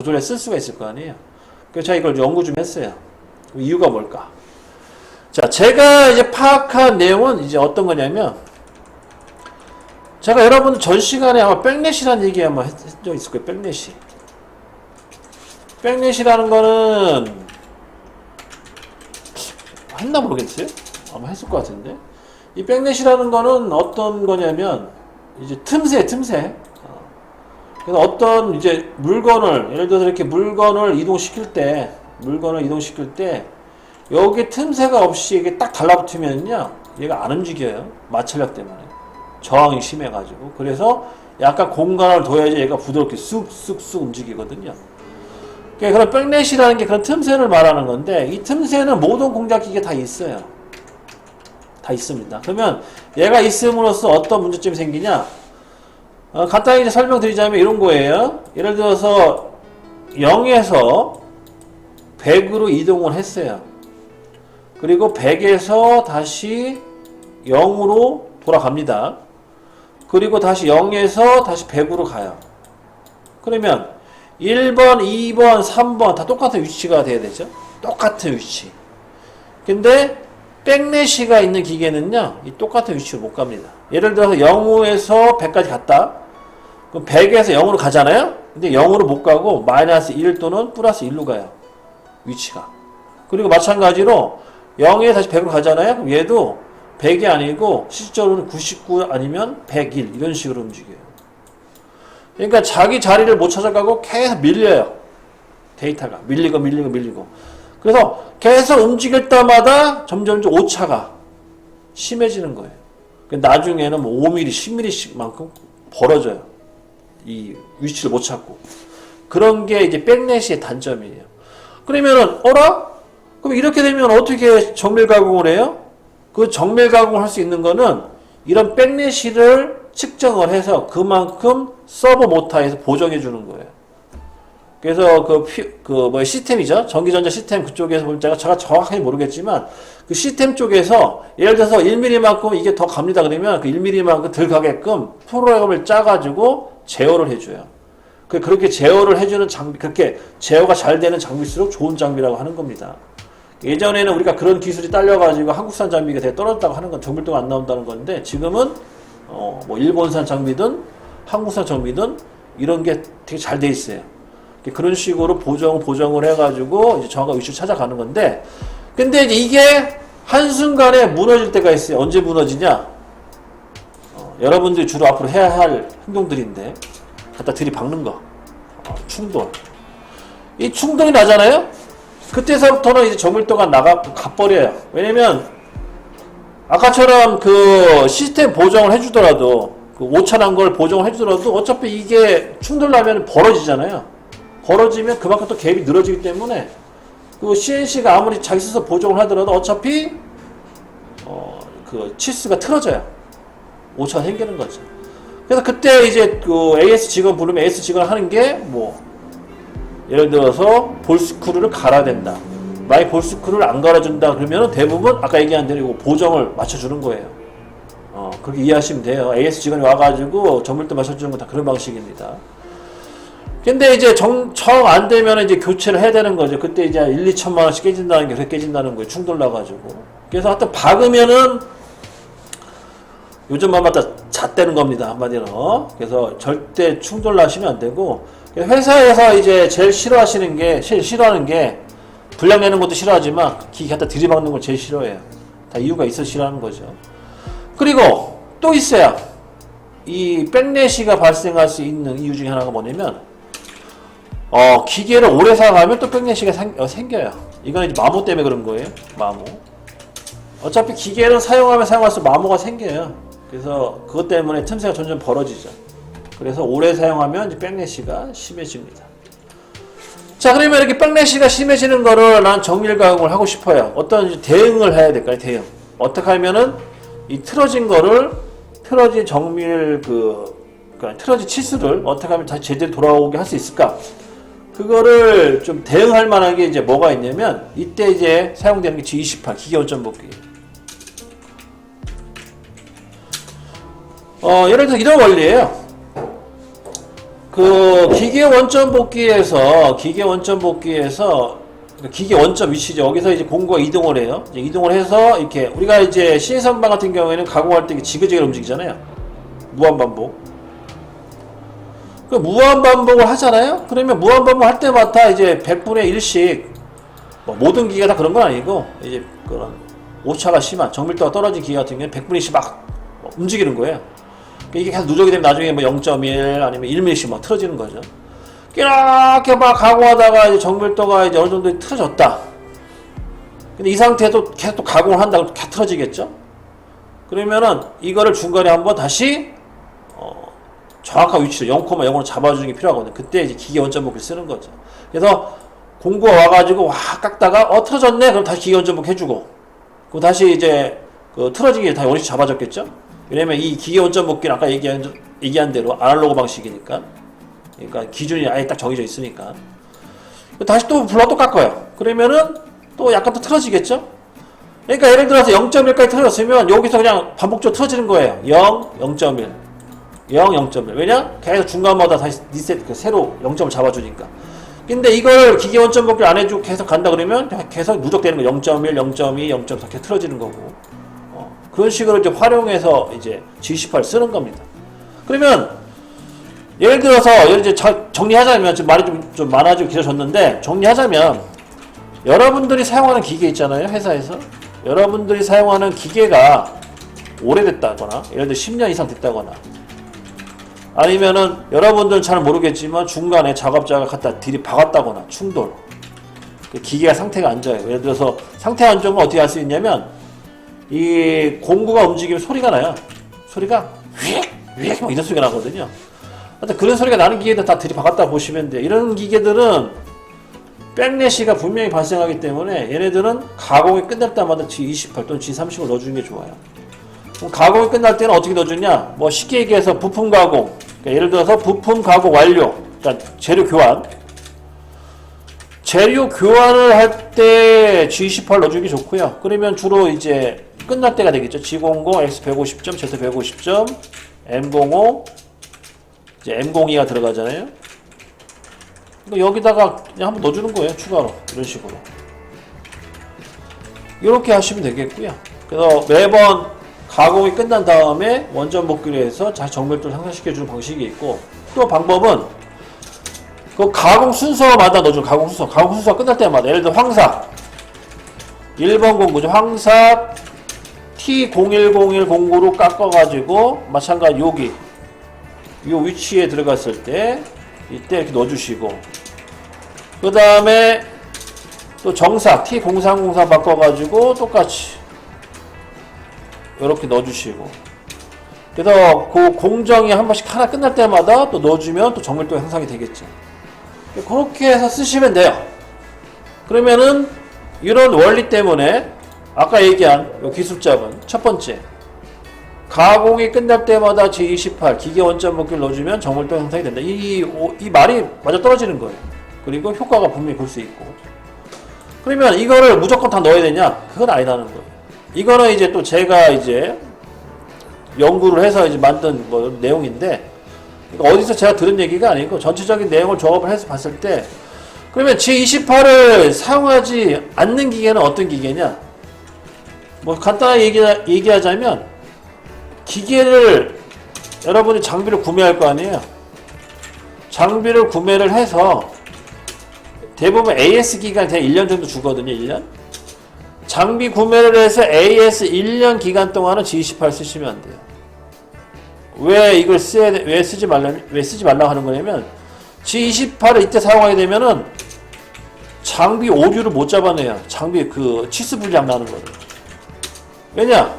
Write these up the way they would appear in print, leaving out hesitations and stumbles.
조절해 쓸 수가 있을 거 아니에요. 그래서 제가 이걸 연구 좀 했어요. 이유가 뭘까? 자, 제가 이제 파악한 내용은 이제 어떤 거냐면, 제가 여러분들 전 시간에 아마 백넷이라는 얘기 아마 했 적 있을 거예요. 백넷이. 백넷이라는 거는 했나 모르겠어요. 아마 했을 것 같은데. 이 백넷이라는 거는 어떤 거냐면 이제 틈새. 그래서 어떤 이제 물건을 예를 들어서 이렇게 물건을 이동시킬 때 여기 틈새가 없이 이게 딱 달라붙으면요 얘가 안 움직여요. 마찰력 때문에 저항이 심해가지고. 그래서 약간 공간을 둬야지 얘가 부드럽게 쑥쑥쑥 움직이거든요. 그런 백넷이라는 게 그런 틈새를 말하는 건데, 이 틈새는 모든 공작기기에 다 있어요. 다 있습니다. 그러면 얘가 있음으로써 어떤 문제점이 생기냐? 간단히 이제 설명드리자면 이런 거예요. 예를 들어서 0에서 100으로 이동을 했어요. 그리고 100에서 다시 0으로 돌아갑니다. 그리고 다시 0에서 다시 100으로 가요. 그러면 1번, 2번, 3번 다 똑같은 위치가 돼야 되죠. 똑같은 위치. 근데 백넷이가 있는 기계는요, 이 똑같은 위치로 못 갑니다. 예를 들어서 0에서 100까지 갔다. 그럼 100에서 0으로 가잖아요? 근데 0으로 못 가고 마이너스 1 또는 플러스 1로 가요. 위치가. 그리고 마찬가지로 0에서 다시 100으로 가잖아요? 그럼 얘도 100이 아니고 실질적으로는 99 아니면 101 이런 식으로 움직여요. 그러니까 자기 자리를 못 찾아가고 계속 밀려요. 데이터가. 밀리고. 그래서 계속 움직일 때마다 점점 오차가 심해지는 거예요. 나중에는 뭐 5mm, 10mm씩만큼 벌어져요. 이 위치를 못 찾고. 그런 게 이제 백넷의 단점이에요. 그러면은, 그럼 이렇게 되면 어떻게 정밀 가공을 해요? 그 정밀 가공을 할 수 있는 거는 이런 백넷을 측정을 해서 그만큼 서버 모터에서 보정해 주는 거예요. 그래서 시스템이죠. 전기전자 시스템 그쪽에서 보면 제가 정확하게 모르겠지만 그 시스템 쪽에서 예를 들어서 1mm만큼 이게 더 갑니다. 그러면 그 1mm만큼 덜 가게끔 프로그램을 짜가지고 제어를 해줘요. 그렇게 제어를 해주는 장비, 그렇게 제어가 잘 되는 장비일수록 좋은 장비라고 하는 겁니다. 예전에는 우리가 그런 기술이 딸려가지고 한국산 장비가 되게 떨어졌다고 하는 건 정밀도가 안 나온다는 건데, 지금은 뭐 일본산 장비든 한국산 장비든 이런 게 되게 잘 돼 있어요. 그런 식으로 보정을 해가지고 이제 정확한 위치를 찾아가는 건데, 근데 이제 이게 한순간에 무너질 때가 있어요. 언제 무너지냐? 여러분들이 주로 앞으로 해야 할 행동들인데, 갖다 들이박는 거. 충돌. 이 충돌이 나잖아요? 그때서부터는 이제 정밀도가 가버려요. 왜냐면, 아까처럼 그 시스템 보정을 해주더라도, 그 오차난 걸 보정을 해주더라도 어차피 이게 충돌 나면 벌어지잖아요. 벌어지면 그만큼 또 갭이 늘어지기 때문에 그 CNC가 아무리 자기 스스로 보정을 하더라도 어차피 그 치수가 틀어져요. 오차가 생기는 거죠. 그래서 그때 이제 그 AS 직원 부르면 AS 직원 하는 게 뭐 예를 들어서 볼스크루를 갈아야 된다. 만약 볼스크루를 안 갈아준다 그러면 대부분 아까 얘기한 대로 보정을 맞춰주는 거예요. 그렇게 이해하시면 돼요. AS 직원이 와가지고 정밀도 맞춰주는 건 다 그런 방식입니다. 근데 이제 정 안 되면 이제 교체를 해야 되는 거죠. 그때 이제 1, 2천만 원씩 깨진다는 게 그렇게 깨진다는 거예요. 충돌 나가지고. 그래서 하여튼 박으면은 요즘만 맞다 잣대는 겁니다. 한마디로. 그래서 절대 충돌 나시면 안 되고, 회사에서 이제 제일 싫어하는 게 불량 내는 것도 싫어하지만 기계 갖다 들이박는 걸 제일 싫어해요. 다 이유가 있어 싫어하는 거죠. 그리고 또 있어요. 이 백넷이가 발생할 수 있는 이유 중에 하나가 뭐냐면, 기계를 오래 사용하면 또 백넷이가 생겨요. 이건 이제 마모 때문에 그런 거예요. 마모. 어차피 기계를 사용하면 사용할수록 마모가 생겨요. 그래서 그것 때문에 틈새가 점점 벌어지죠. 그래서 오래 사용하면 이제 백넷이가 심해집니다. 자, 그러면 이렇게 백넷이가 심해지는 거를 난 정밀 가공을 하고 싶어요. 어떤 대응을 해야 될까요? 대응. 어떻게 하면은 이 틀어진 정밀 그러니까 틀어진 치수를 어떻게 하면 다시 제대로 돌아오게 할 수 있을까? 그거를 좀 대응할 만한 게 이제 뭐가 있냐면, 이때 이제 사용되는 게 G28 기계 원점 복귀. 예를 들어서 이런 원리예요. 그 기계 원점 복귀에서 기계 원점 위치죠. 여기서 이제 공구가 이동을 해요. 이제 이동을 해서 이렇게 우리가 이제 시선방 같은 경우에는 가공할 때 지그재그로 움직이잖아요. 무한반복. 그 무한반복을 하잖아요. 그러면 무한반복 할 때마다 이제 100분의 1씩 뭐 모든 기계가 다 그런 건 아니고 이제 그런 오차가 심한 정밀도가 떨어진 기계 같은 경우는 100분의 1씩 막 움직이는 거예요. 이게 계속 누적이 되면 나중에 뭐 0.1 아니면 1mm씩 막 틀어지는 거죠. 이렇게 막 가공하다가 이제 정밀도가 이제 어느 정도 틀어졌다. 근데 이 상태에도 계속 또 가공을 한다고 계속 틀어지겠죠? 그러면은 이거를 중간에 한번 다시 정확한 위치로 0,0으로 잡아주는 게 필요하거든요. 그때 이제 기계 원점 복귀를 쓰는 거죠. 그래서 공구가 와가지고 와 깎다가 틀어졌네. 그럼 다시 기계 원점 복귀 해주고. 그럼 다시 이제 그 틀어지게 다 원위치 잡아줬겠죠? 왜냐면 이 기계 원점 복귀는 아까 얘기한 대로 아날로그 방식이니까. 그러니까 기준이 아예 딱 정해져 있으니까. 다시 또 불러 또 깎아요. 그러면은 또 약간 또 틀어지겠죠? 그러니까 예를 들어서 0.1까지 틀어졌으면 여기서 그냥 반복적으로 틀어지는 거예요. 0, 0.1. 0, 0.1. 왜냐? 계속 중간마다 다시 리셋, 새로 0점을 잡아주니까. 근데 이걸 기계 원점 복귀를 안 해주고 계속 간다 그러면 계속 누적되는 거 0.1, 0.2, 0.4 이렇게 틀어지는 거고. 그런 식으로 이제 활용해서 이제 G18을 쓰는 겁니다. 그러면 예를 들어서 이제 정리하자면 지금 말이 좀 많아지고 길어졌는데 정리하자면 여러분들이 사용하는 기계 있잖아요. 회사에서 여러분들이 사용하는 기계가 오래됐다거나 예를 들어 10년 이상 됐다거나 아니면은 여러분들은 잘 모르겠지만 중간에 작업자가 갖다 들이박았다거나 충돌 그 기계가 상태가 안 좋아요. 예를 들어서 상태 안 좋은 건 어떻게 알 수 있냐면 이 공구가 움직이면 소리가 나요. 소리가 휙 이런 소리가 나거든요. 하여튼 그런 소리가 나는 기계들 다 들이박았다 보시면 돼요. 이런 기계들은 백래시가 분명히 발생하기 때문에 얘네들은 가공이 끝날 때마다 G28 또는 G30을 넣어주는 게 좋아요. 그럼 가공이 끝날 때는 어떻게 넣어주냐? 뭐 쉽게 얘기해서 부품 가공. 그러니까 예를 들어서 부품 가공 완료. 그러니까 재료 교환. 재료 교환을 할 때 G28 넣어주는 게 좋고요. 그러면 주로 이제 끝날 때가 되겠죠. G00, X150점, Z150점, M05, 이제 M02가 들어가잖아요. 그러니까 여기다가 그냥 한번 넣어주는 거예요. 추가로. 이런 식으로. 이렇게 하시면 되겠고요. 그래서 매번 가공이 끝난 다음에 원점 복귀를 해서 다시 정밀도를 향상시켜주는 방식이 있고 또 방법은 그 가공 순서마다 넣어주는 가공 순서가 끝날 때마다 예를 들어 황사 1번 공구죠. 황사 T0101 공구로 깎아가지고 마찬가지 여기 이 위치에 들어갔을 때 이때 이렇게 넣어주시고 그 다음에 또 정사 T0303 바꿔가지고 똑같이 이렇게 넣어주시고 그래서 그 공정이 한 번씩 하나 끝날 때마다 또 넣어주면 또 정밀도가 향상이 되겠죠. 그렇게 해서 쓰시면 돼요. 그러면은 이런 원리 때문에 아까 얘기한 기술잡은 첫 번째 가공이 끝날 때마다 G28 기계 원점 복귀를 넣어주면 정밀도 향상이 된다. 이 말이 맞아 떨어지는 거예요. 그리고 효과가 분명히 볼 수 있고. 그러면 이거를 무조건 다 넣어야 되냐? 그건 아니라는 거예요. 이거는 이제 또 제가 이제 연구를 해서 이제 만든 뭐 내용인데 그러니까 어디서 제가 들은 얘기가 아니고 전체적인 내용을 조합을 해서 봤을 때 그러면 G28을 사용하지 않는 기계는 어떤 기계냐? 뭐 간단하게 얘기하자면 기계를 여러분이 장비를 구매할 거 아니에요. 장비를 구매를 해서 대부분 AS 기간이 대 1년 정도 주거든요. 1년. 장비 구매를 해서 AS 1년 기간 동안은 G28 쓰시면 안 돼요. 왜 이걸 왜 쓰지 말라고 하는 거냐면 G28을 이때 사용하게 되면은 장비 오류를 못 잡아내요. 장비 그 치수 불량 나는 거를. 왜냐?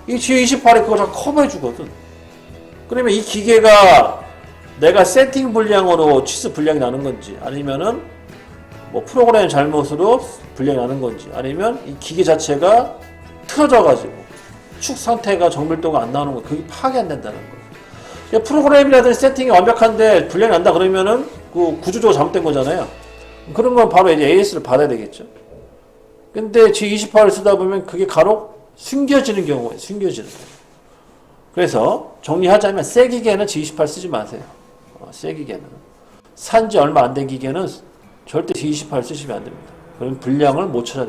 이 G28이 그걸 다 커버해 주거든. 그러면 이 기계가 내가 세팅 불량으로 치수 불량이 나는 건지 아니면은 뭐 프로그램 잘못으로 불량이 나는 건지 아니면 이 기계 자체가 틀어져 가지고 축 상태가 정밀도가 안 나오는 거 그게 파악이 안 된다는 거예요. 프로그램이라든지 세팅이 완벽한데 불량이 난다 그러면은 그 구조적으로 잘못된 거잖아요. 그런 건 바로 이제 AS를 받아야 되겠죠. 근데 G28을 쓰다 보면 그게 간혹 숨겨지는 경우에 숨겨지는 거예요. 그래서 정리하자면 새 기계는 G28 쓰지 마세요. 새 기계는. 산지 얼마 안 된 기계는 절대 D28 쓰시면 안 됩니다. 그럼 분량을 못 찾아내요.